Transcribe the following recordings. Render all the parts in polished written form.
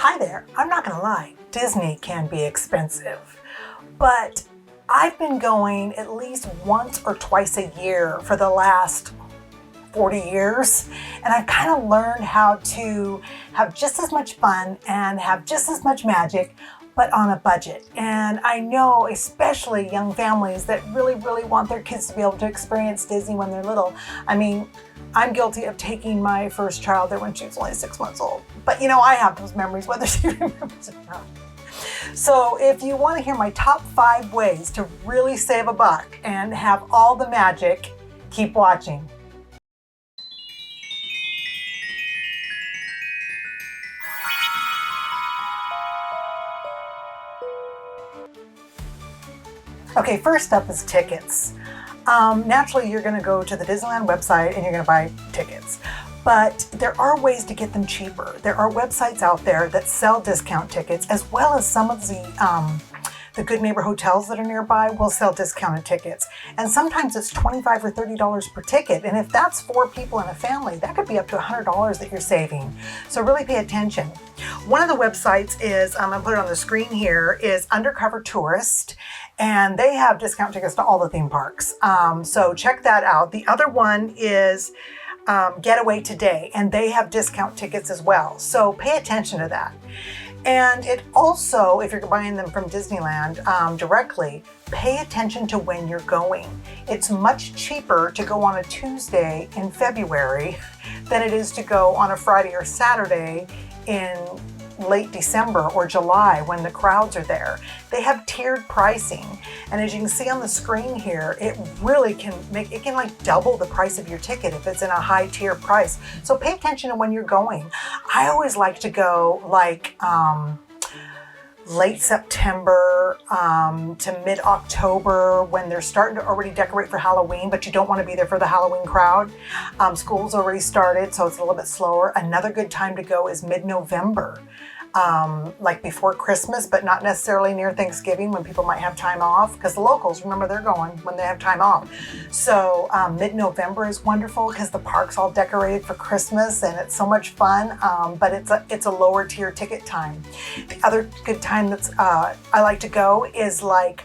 Hi there, I'm not gonna lie, Disney can be expensive, but I've been going at least once or twice a year for the last 40 years, and I've kind of learned how to have just as much fun and have just as much magic, but on a budget. And I know especially young families that really want their kids to be able to experience Disney when they're little. I mean, I'm guilty of taking my first child there when she was only 6 months old. But you know, I have those memories, whether she remembers or not. So if you want to hear my top 5 ways to really save a buck and have all the magic, keep watching. Okay, first up is tickets. Naturally, you're going to go to the Disneyland website and you're going to buy tickets. But there are ways to get them cheaper. There are websites out there that sell discount tickets, as well as some of the Good Neighbor hotels that are nearby will sell discounted tickets. And sometimes it's $25 or $30 per ticket. And if that's 4 people in a family, that could be up to $100 that you're saving. So really pay attention. One of the websites is, I'm gonna put it on the screen here, is Undercover Tourist. And they have discount tickets to all the theme parks. So check that out. The other one is Getaway Today, and they have discount tickets as well. So pay attention to that. And it also, if you're buying them from Disneyland directly, pay attention to when you're going. It's much cheaper to go on a Tuesday in February than it is to go on a Friday or Saturday in late December or July when the crowds are there. They have tiered pricing, and as you can see on the screen here, it really can like double the price of your ticket if it's in a high tier price. So pay attention to when you're going. I always like to go like late September to mid-October when they're starting to already decorate for Halloween, but you don't want to be there for the Halloween crowd. School's already started, so it's a little bit slower. Another good time to go is mid-November, like before Christmas, but not necessarily near Thanksgiving when people might have time off, because the locals, remember, they're going when they have time off. So mid-November is wonderful because the park's all decorated for Christmas and it's so much fun, but it's a lower tier ticket time. The other good time that's I like to go is like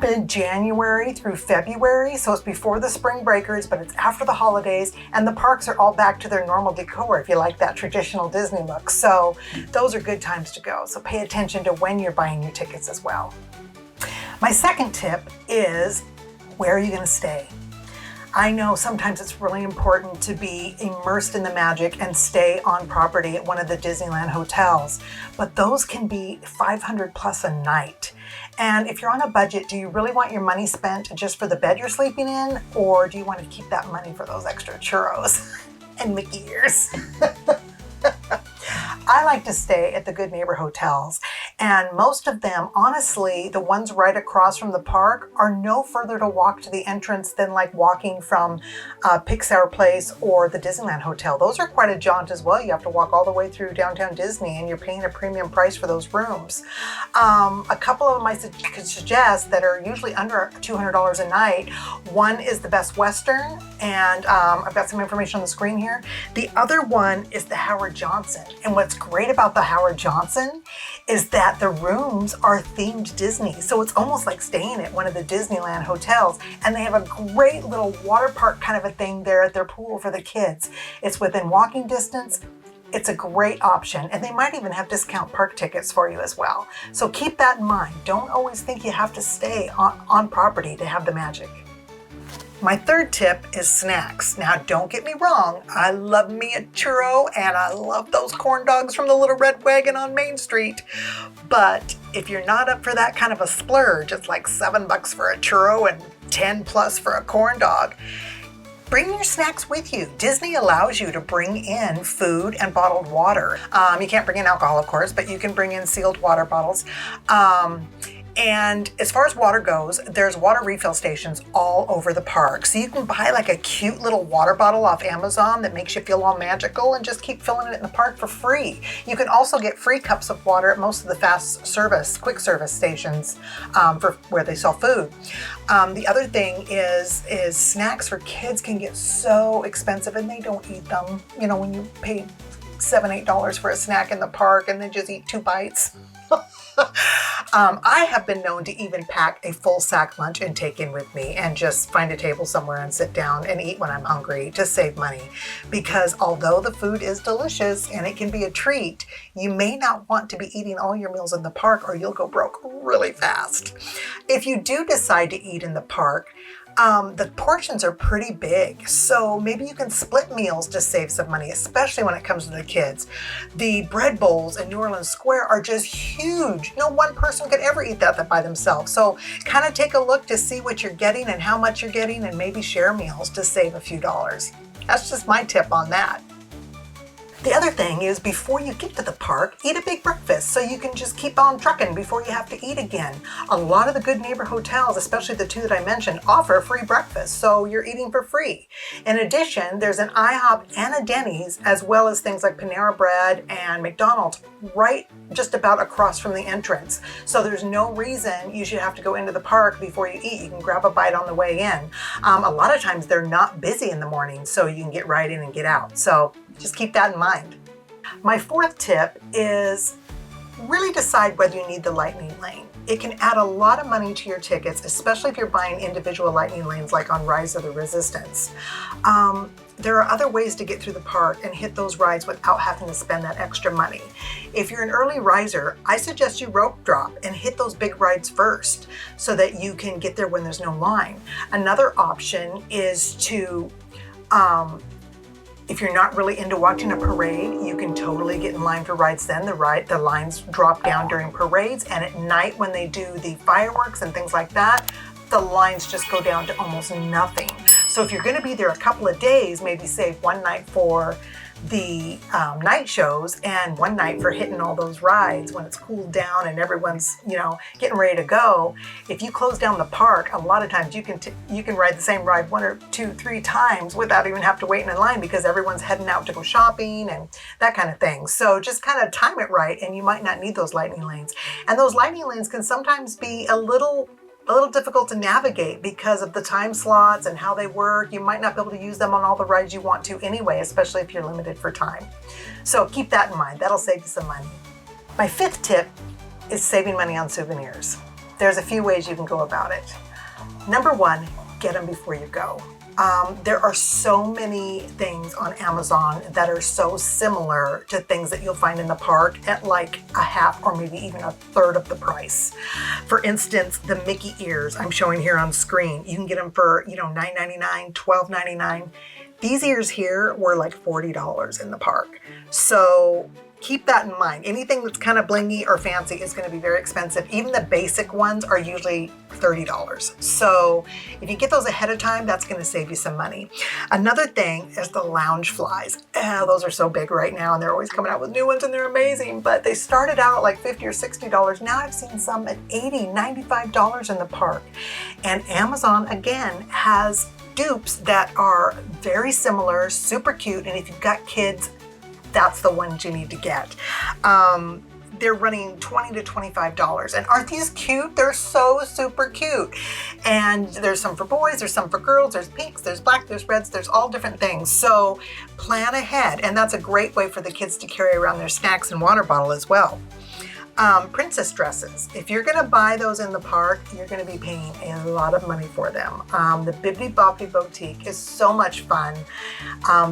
mid-January through February. So it's before the spring breakers, but it's after the holidays, and the parks are all back to their normal decor if you like that traditional Disney look. So those are good times to go. So pay attention to when you're buying your tickets as well. My second tip is, where are you going to stay? I know sometimes it's really important to be immersed in the magic and stay on property at one of the Disneyland hotels, but those can be $500 plus a night. And if you're on a budget, do you really want your money spent just for the bed you're sleeping in, or do you want to keep that money for those extra churros and Mickey ears? I like to stay at the Good Neighbor hotels, and most of them, honestly, the ones right across from the park are no further to walk to the entrance than like walking from Pixar Place or the Disneyland Hotel. Those are quite a jaunt as well. You have to walk all the way through downtown Disney, and you're paying a premium price for those rooms. A couple of them I could suggest that are usually under $200 a night. One is the Best Western, and I've got some information on the screen here. The other one is the Howard Johnson, and what's great about the Howard Johnson is that the rooms are themed Disney. So it's almost like staying at one of the Disneyland hotels, and they have a great little water park kind of a thing there at their pool for the kids. It's within walking distance. It's a great option, and they might even have discount park tickets for you as well. So keep that in mind. Don't always think you have to stay on property to have the magic. My third tip is snacks. Now, don't get me wrong, I love me a churro, and I love those corn dogs from the Little Red Wagon on Main Street. But if you're not up for that kind of a splurge, it's like $7 for a churro and 10 plus for a corn dog. Bring your snacks with you. Disney allows you to bring in food and bottled water. You can't bring in alcohol, of course, but you can bring in sealed water bottles. And as far as water goes, there's water refill stations all over the park. So you can buy like a cute little water bottle off Amazon that makes you feel all magical and just keep filling it in the park for free. You can also get free cups of water at most of the fast service, quick service stations for where they sell food. The other thing is snacks for kids can get so expensive and they don't eat them. You know, when you pay $7, $8 for a snack in the park and then just eat 2 bites. I have been known to even pack a full sack lunch and take in with me and just find a table somewhere and sit down and eat when I'm hungry to save money. Because although the food is delicious and it can be a treat, you may not want to be eating all your meals in the park or you'll go broke really fast. If you do decide to eat in the park, the portions are pretty big, so maybe you can split meals to save some money, especially when it comes to the kids. The bread bowls in New Orleans Square are just huge. No one person could ever eat that by themselves. So kind of take a look to see what you're getting and how much you're getting, and maybe share meals to save a few dollars. That's just my tip on that. The other thing is, before you get to the park, eat a big breakfast so you can just keep on trucking before you have to eat again. A lot of the Good Neighbor hotels, especially the 2 that I mentioned, offer free breakfast, so you're eating for free. In addition, there's an IHOP and a Denny's, as well as things like Panera Bread and McDonald's, right just about across from the entrance. So there's no reason you should have to go into the park before you eat. You can grab a bite on the way in. A lot of times they're not busy in the morning, so you can get right in and get out. So just keep that in mind. My 4th tip is really decide whether you need the lightning lane. It can add a lot of money to your tickets, especially if you're buying individual lightning lanes like on Rise of the Resistance. There are other ways to get through the park and hit those rides without having to spend that extra money. If you're an early riser, I suggest you rope drop and hit those big rides first so that you can get there when there's no line. Another option is to if you're not really into watching a parade, you can totally get in line for rides then. The lines drop down during parades, and at night when they do the fireworks and things like that, the lines just go down to almost nothing. So if you're going to be there a couple of days, maybe save one night for the night shows and one night for hitting all those rides when it's cooled down and everyone's, getting ready to go. If you close down the park, a lot of times you can ride the same ride 1 or 2, 3 times without even have to wait in line because everyone's heading out to go shopping and that kind of thing. So just kind of time it right and you might not need those lightning lanes. And those lightning lanes can sometimes be a little difficult to navigate because of the time slots and how they work. You might not be able to use them on all the rides you want to anyway, especially if you're limited for time. So keep that in mind. That'll save you some money. My 5th tip is saving money on souvenirs. There's a few ways you can go about it. Number 1, get them before you go. There are so many things on Amazon that are so similar to things that you'll find in the park at like a half or maybe even a third of the price. For instance, the Mickey ears I'm showing here on screen, you can get them for, $9.99, $12.99. These ears here were like $40 in the park. So keep that in mind. Anything that's kind of blingy or fancy is going to be very expensive. Even the basic ones are usually $30. So if you get those ahead of time, that's going to save you some money. Another thing is the lounge flies. Those are so big right now and they're always coming out with new ones and they're amazing, but they started out at like $50 or $60. Now I've seen some at $80, $95 in the park. And Amazon, again, has dupes that are very similar, super cute, and if you've got kids, that's the ones you need to get. They're running $20 to $25. And aren't these cute? They're so super cute. And there's some for boys, there's some for girls, there's pinks, there's black, there's reds, there's all different things. So plan ahead. And that's a great way for the kids to carry around their snacks and water bottle as well. Princess dresses. If you're going to buy those in the park, you're going to be paying a lot of money for them. The Bibbidi Bobbidi Boutique is so much fun,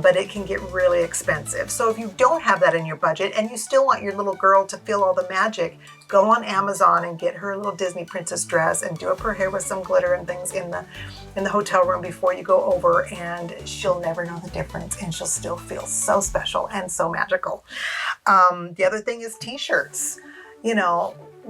but it can get really expensive. So if you don't have that in your budget and you still want your little girl to feel all the magic, go on Amazon and get her a little Disney princess dress and do up her hair with some glitter and things in the hotel room before you go over, and she'll never know the difference and she'll still feel so special and so magical. The other thing is t-shirts.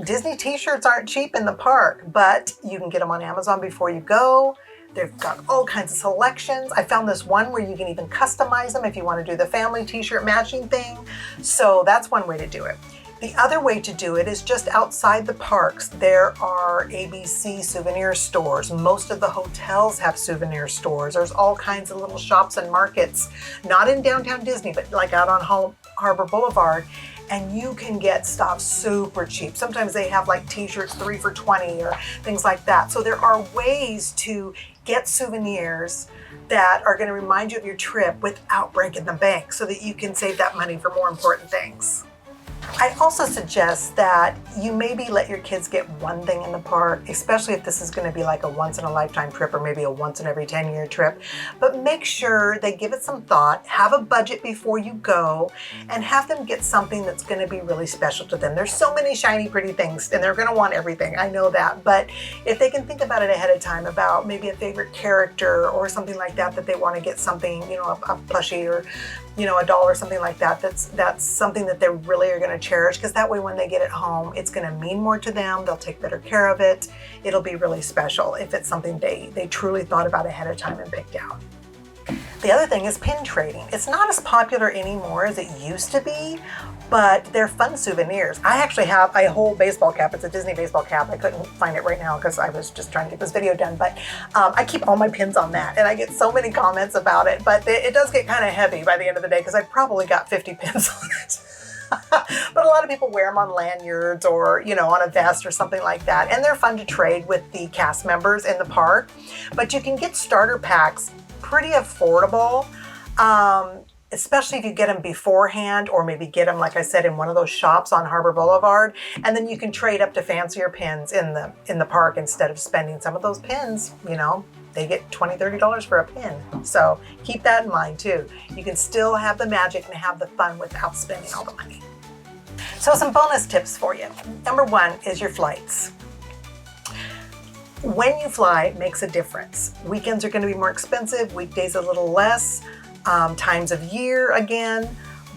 Disney t-shirts aren't cheap in the park, but you can get them on Amazon before you go. They've got all kinds of selections. I found this one where you can even customize them if you want to do the family t-shirt matching thing. So that's one way to do it. The other way to do it is just outside the parks. There are ABC souvenir stores. Most of the hotels have souvenir stores. There's all kinds of little shops and markets, not in downtown Disney, but like out on Harbor Boulevard. And you can get stuff super cheap. Sometimes they have like t-shirts 3 for $20 or things like that. So there are ways to get souvenirs that are going to remind you of your trip without breaking the bank so that you can save that money for more important things. I also suggest that you maybe let your kids get one thing in the park, especially if this is going to be like a once in a lifetime trip or maybe a once in every 10-year trip. But make sure they give it some thought, have a budget before you go, and have them get something that's going to be really special to them. There's so many shiny, pretty things, and they're going to want everything. I know that. But if they can think about it ahead of time, about maybe a favorite character or something like that, that they want to get something, you know, a plushie or, you know, a doll or something like that, that's something that they really are going to cherish, because that way when they get it home, it's going to mean more to them. They'll take better care of it. It'll be really special if it's something they truly thought about ahead of time and picked out. The other thing is pin trading. It's not as popular anymore as it used to be, but they're fun souvenirs. I actually have a whole baseball cap. It's a Disney baseball cap. I couldn't find it right now because I was just trying to get this video done, but I keep all my pins on that, and I get so many comments about it, but it does get kind of heavy by the end of the day because I probably got 50 pins on it. But a lot of people wear them on lanyards or, you know, on a vest or something like that, and they're fun to trade with the cast members in the park. But you can get starter packs pretty affordable, especially if you get them beforehand, or maybe get them, like I said, in one of those shops on Harbor Boulevard, and then you can trade up to fancier pins in the park instead of spending some of those pins. You know, they get $20, $30 for a pin. So keep that in mind too. You can still have the magic and have the fun without spending all the money. So some bonus tips for you. Number one is your flights. When you fly, it makes a difference. Weekends are going to be more expensive, weekdays a little less, times of year again,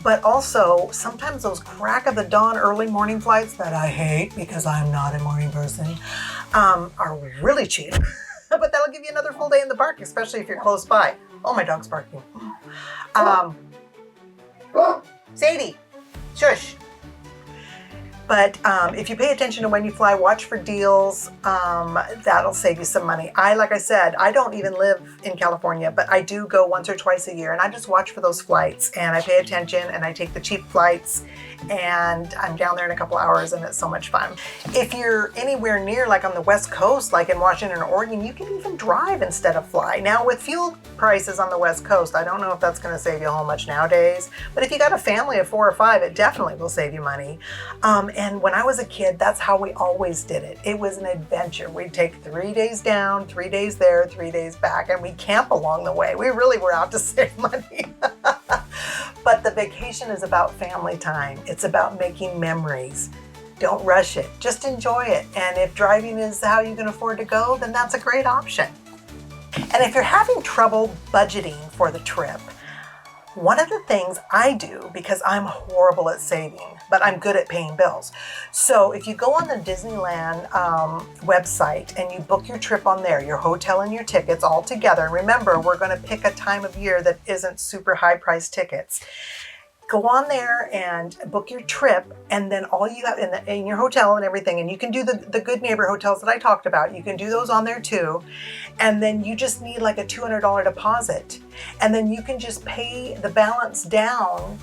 but also sometimes those crack of the dawn early morning flights that I hate because I'm not a morning person, are really cheap. But that'll give you another full day in the park, especially if you're close by. Oh, my dog's barking. Sadie, shush. But if you pay attention to when you fly, watch for deals. That'll save you some money. Like I said, I don't even live in California, but I do go once or twice a year, and I just watch for those flights, and I pay attention, and I take the cheap flights, and I'm down there in a couple hours, and it's so much fun. If you're anywhere near, like on the West Coast, like in Washington or Oregon, you can even drive instead of fly. Now, with fuel prices on the West Coast, I don't know if that's going to save you a whole much nowadays, but if you got a family of 4 or 5, it definitely will save you money. And when I was a kid, that's how we always did it. It was an adventure. We'd take 3 days down, 3 days there, 3 days back, and we'd camp along the way. We really were out to save money. But the vacation is about family time. It's about making memories. Don't rush it. Just enjoy it. And if driving is how you can afford to go, then that's a great option. And if you're having trouble budgeting for the trip, one of the things I do, because I'm horrible at saving, but I'm good at paying bills. So if you go on the Disneyland website and you book your trip on there, your hotel and your tickets all together, remember, we're going to pick a time of year that isn't super high price tickets. Go on there and book your trip, and then all you have in your hotel and everything, and you can do the Good Neighbor hotels that I talked about. You can do those on there too. And then you just need like a $200 deposit. And then you can just pay the balance down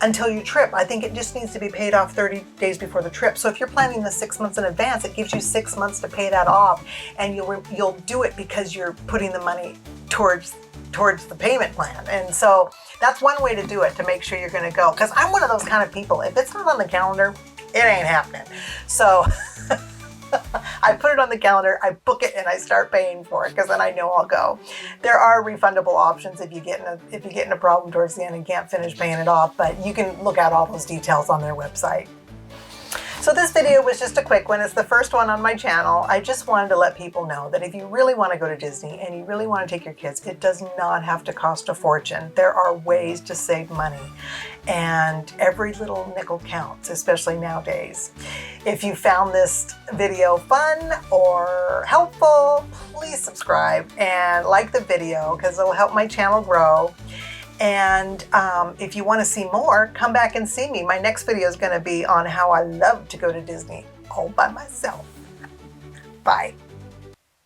until your trip. I think it just needs to be paid off 30 days before the trip. So if you're planning this 6 months in advance, it gives you 6 months to pay that off, and you'll do it because you're putting the money towards the payment plan. And so that's one way to do it, to make sure you're going to go. Because I'm one of those kind of people. If it's not on the calendar, it ain't happening. So I put it on the calendar, I book it, and I start paying for it, because then I know I'll go. There are refundable options if you get in a problem towards the end and can't finish paying it off, but you can look at all those details on their website. So this video was just a quick one. It's the first one on my channel. I just wanted to let people know that if you really want to go to Disney and you really want to take your kids, it does not have to cost a fortune. There are ways to save money, and every little nickel counts, especially nowadays. If you found this video fun or helpful, please subscribe and like the video, because it'll help my channel grow. And if you want to see more, come back and see me. My next video is going to be on how I love to go to Disney all by myself. Bye.